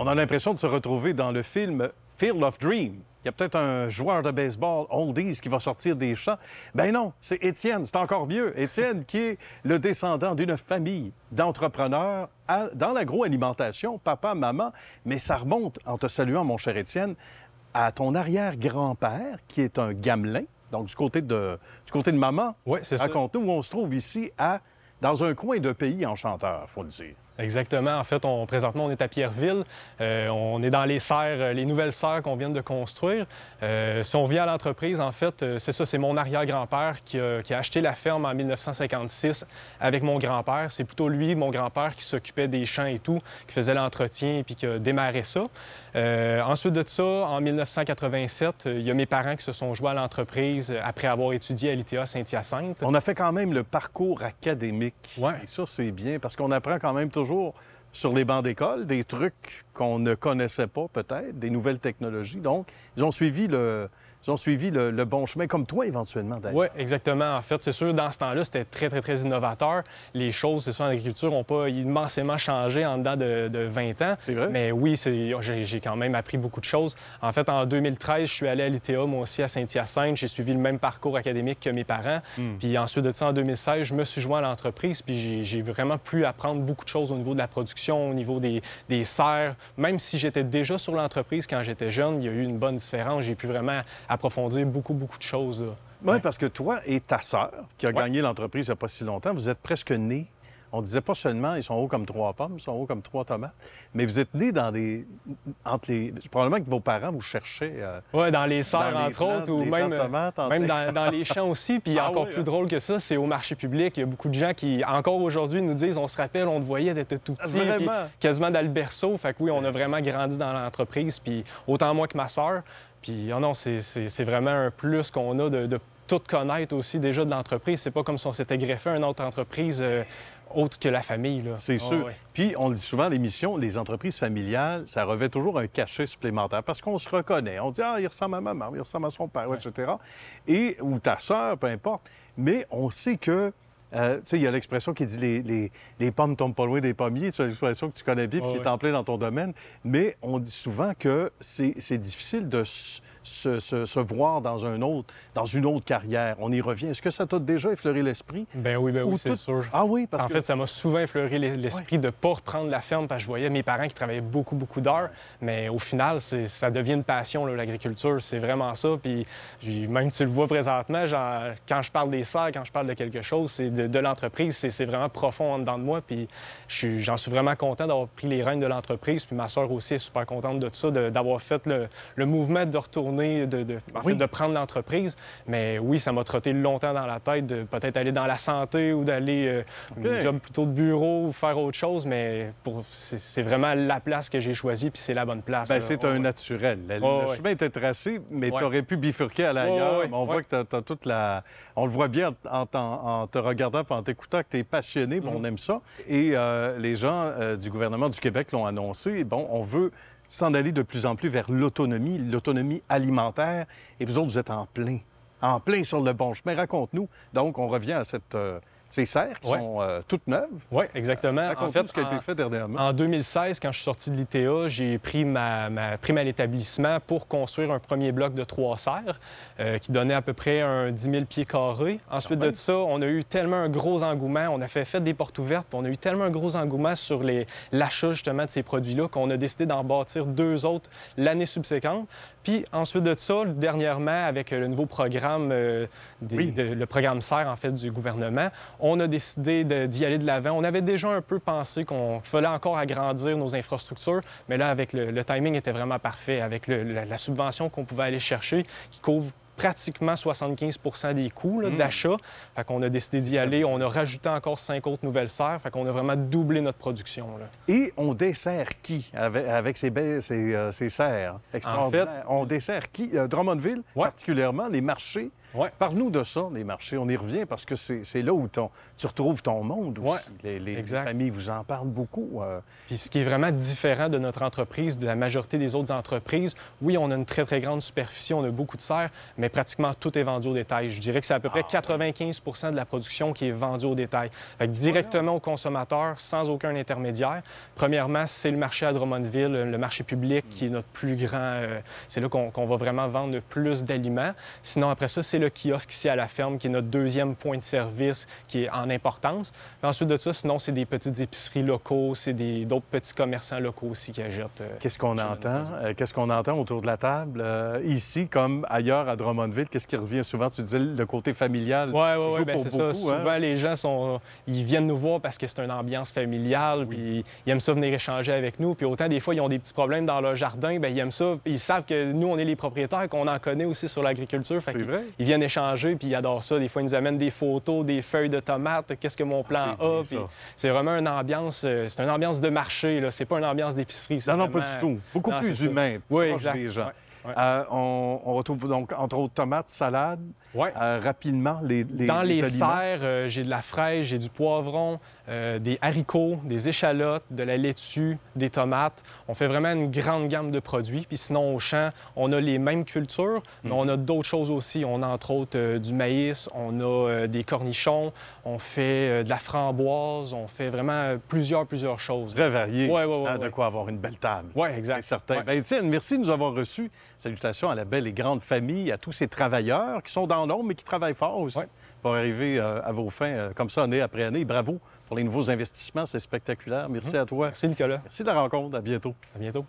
On a l'impression de se retrouver dans le film Field of Dreams. Il y a peut-être un joueur de baseball oldies qui va sortir des champs. Ben non, c'est Étienne, c'est encore mieux. Étienne qui est le descendant d'une famille d'entrepreneurs dans l'agroalimentation, papa, maman, mais ça remonte, en te saluant, mon cher Étienne, à ton arrière-grand-père qui est un gamelin, donc du côté de maman. Oui, c'est ça. Raconte-nous où on se trouve ici, dans un coin de pays enchanteur, il faut le dire. Exactement. En fait, présentement, on est à Pierreville. On est dans les serres, les nouvelles serres qu'on vient de construire. Si on vient à l'entreprise, en fait, c'est ça, c'est mon arrière-grand-père qui a acheté la ferme en 1956 avec mon grand-père. C'est plutôt lui, mon grand-père, qui s'occupait des champs et tout, qui faisait l'entretien et puis qui a démarré ça. Ensuite de ça, en 1987, il y a mes parents qui se sont joints à l'entreprise après avoir étudié à l'ITA Saint-Hyacinthe. On a fait quand même le parcours académique. Ouais. Et ça, c'est bien, parce qu'on apprend quand même toujours sur les bancs d'école des trucs qu'on ne connaissait pas, peut-être, des nouvelles technologies. Donc, ils ont suivi le bon chemin, comme toi, éventuellement, d'ailleurs. Oui, exactement. En fait, c'est sûr, dans ce temps-là, c'était très, très, très innovateur. Les choses, c'est sûr, en agriculture, n'ont pas immensément changé en dedans de 20 ans. C'est vrai? Mais oui, j'ai quand même appris beaucoup de choses. En fait, en 2013, je suis allé à l'ITA, moi aussi, à Saint-Hyacinthe. J'ai suivi le même parcours académique que mes parents. Puis ensuite de ça, en 2016, je me suis joint à l'entreprise. Puis j'ai vraiment pu apprendre beaucoup de choses au niveau de la production, au niveau des serres. Même si j'étais déjà sur l'entreprise quand j'étais jeune, il y a eu une bonne différence. J'ai pu vraiment approfondir beaucoup de choses. Oui, parce que toi et ta sœur, qui a gagné l'entreprise il n'y a pas si longtemps, vous êtes presque nés. On disait pas seulement ils sont hauts comme 3 pommes, ils sont hauts comme 3 tomates, mais vous êtes nés dans des... Probablement que vos parents vous cherchaient... Oui, dans les serres, entre autres, ou même dans les champs aussi. Puis encore plus drôle que ça, c'est au marché public. Il y a beaucoup de gens qui, encore aujourd'hui, nous disent, on se rappelle, on te voyait d'être tout petit, puis quasiment dans le berceau. Fait que oui, on a vraiment grandi dans l'entreprise, puis autant moi que ma sœur. Puis non, c'est vraiment un plus qu'on a de tout connaître aussi déjà de l'entreprise. C'est pas comme si on s'était greffé à une autre entreprise autre que la famille. C'est sûr. Ouais. Puis, on le dit souvent à l'émission, les entreprises familiales, ça revêt toujours un cachet supplémentaire parce qu'on se reconnaît. On dit « Ah, il ressemble à maman, il ressemble à son père, etc. » ou ta sœur, peu importe. Mais on sait que... tu sais, il y a l'expression qui dit les pommes tombent pas loin des pommiers. C'est une expression que tu connais bien et qui est en plein dans ton domaine. Mais on dit souvent que c'est difficile de se voir dans une autre carrière. On y revient. Est-ce que ça t'a déjà effleuré l'esprit? Ben oui, c'est sûr. Ah oui, parce que... En fait, ça m'a souvent effleuré l'esprit de ne pas reprendre la ferme parce que je voyais mes parents qui travaillaient beaucoup d'heures. Mais au final, ça devient une passion, l'agriculture. C'est vraiment ça. Puis même tu le vois présentement, genre, quand je parle des serres, quand je parle de quelque chose, c'est de l'entreprise, c'est vraiment profond en dedans de moi. Puis j'en suis vraiment content d'avoir pris les rênes de l'entreprise. Puis ma sœur aussi est super contente de ça, d'avoir fait le mouvement de retourner, de prendre l'entreprise. Mais oui, ça m'a trotté longtemps dans la tête de peut-être aller dans la santé ou d'aller un job plutôt de bureau ou faire autre chose. Mais c'est vraiment la place que j'ai choisie, puis c'est la bonne place. Bien, c'est un naturel. Le chemin était tracé, mais tu aurais pu bifurquer à l'ailleurs. On voit que tu as toute la... On le voit bien en te regardant et en t'écoutant que tu es passionné. Bon, on aime ça. Et les gens du gouvernement du Québec l'ont annoncé. Bon, on veut s'en aller de plus en plus vers l'autonomie alimentaire. Et vous autres, vous êtes en plein sur le bon chemin. Raconte-nous. Donc, on revient à ces serres qui sont toutes neuves. Oui, exactement. En fait, ce qui a été fait dernièrement. En 2016, quand je suis sorti de l'ITA, j'ai pris ma prime à l'établissement pour construire un premier bloc de 3 serres qui donnait à peu près 10 000 pieds carrés. Ensuite de ça, on a eu tellement un gros engouement. On a fait des portes ouvertes, puis on a eu tellement un gros engouement sur l'achat justement de ces produits-là qu'on a décidé d'en bâtir 2 autres l'année subséquente. Puis ensuite de ça, dernièrement, avec le nouveau programme, le programme serre, en fait, du gouvernement, on a décidé d'y aller de l'avant. On avait déjà un peu pensé qu'on fallait encore agrandir nos infrastructures, mais là, avec le timing était vraiment parfait, avec la subvention qu'on pouvait aller chercher, qui couvre pratiquement 75 des coûts d'achat. Fait qu'on a décidé d'y aller. On a rajouté encore 5 autres nouvelles serres. Fait qu'on a vraiment doublé notre production. Là. Et on dessert qui avec ces serres extraordinaires? En fait, on dessert qui? Drummondville, particulièrement, les marchés. Ouais. Parle-nous de ça, des marchés. On y revient parce que c'est là où tu retrouves ton monde aussi. Ouais, Les familles vous en parlent beaucoup. Puis ce qui est vraiment différent de notre entreprise, de la majorité des autres entreprises, oui, on a une très, très grande superficie, on a beaucoup de serres, mais pratiquement tout est vendu au détail. Je dirais que c'est à peu près 95 de la production qui est vendue au détail. Fait que directement au consommateur, sans aucun intermédiaire. Premièrement, c'est le marché à Drummondville, le marché public qui est notre plus grand... c'est là qu'on va vraiment vendre le plus d'aliments. Sinon, après ça, c'est le kiosque ici à la ferme, qui est notre deuxième point de service, qui est en importance. Puis ensuite de ça, sinon, c'est des petites épiceries locaux, c'est d'autres petits commerçants locaux aussi qui achètent. Qu'est-ce qu'on entend? Qu'est-ce qu'on entend autour de la table? Ici, comme ailleurs à Drummondville, qu'est-ce qui revient souvent? Tu disais le côté familial. Oui, bien pour c'est beaucoup, ça. Souvent, les gens ils viennent nous voir parce que c'est une ambiance familiale, puis ils aiment ça venir échanger avec nous. Puis autant, des fois, ils ont des petits problèmes dans leur jardin, bien, ils aiment ça. Ils savent que nous, on est les propriétaires, qu'on en connaît aussi sur l'agriculture. C'est vrai? Ils viennent échanger, puis ils adorent ça. Des fois, ils nous amènent des photos, des feuilles de tomates, qu'est-ce que mon plan a. C'est vraiment une ambiance, c'est une ambiance de marché, là. C'est pas une ambiance d'épicerie. Non, pas du tout. Beaucoup plus humain, proche des gens. Ouais. On retrouve donc, entre autres, tomates, salades. Ouais. Rapidement, les Dans les aliments. serres, j'ai de la fraîche, j'ai du poivron, des haricots, des échalotes, de la laitue, des tomates. On fait vraiment une grande gamme de produits. Puis sinon, au champ, on a les mêmes cultures, mais on a d'autres choses aussi. On a entre autres du maïs, on a des cornichons, on fait de la framboise, on fait vraiment plusieurs choses. Très varié. Ouais. De quoi avoir une belle table. Oui, exact. C'est certain. Ouais. Bien, Étienne, merci de nous avoir reçus. Salutations à la belle et grande famille, à tous ces travailleurs qui sont dans l'ombre, mais qui travaillent fort aussi pour arriver à vos fins comme ça, année après année. Bravo pour les nouveaux investissements, c'est spectaculaire. Merci à toi. Merci, Nicolas. Merci de la rencontre. À bientôt. À bientôt.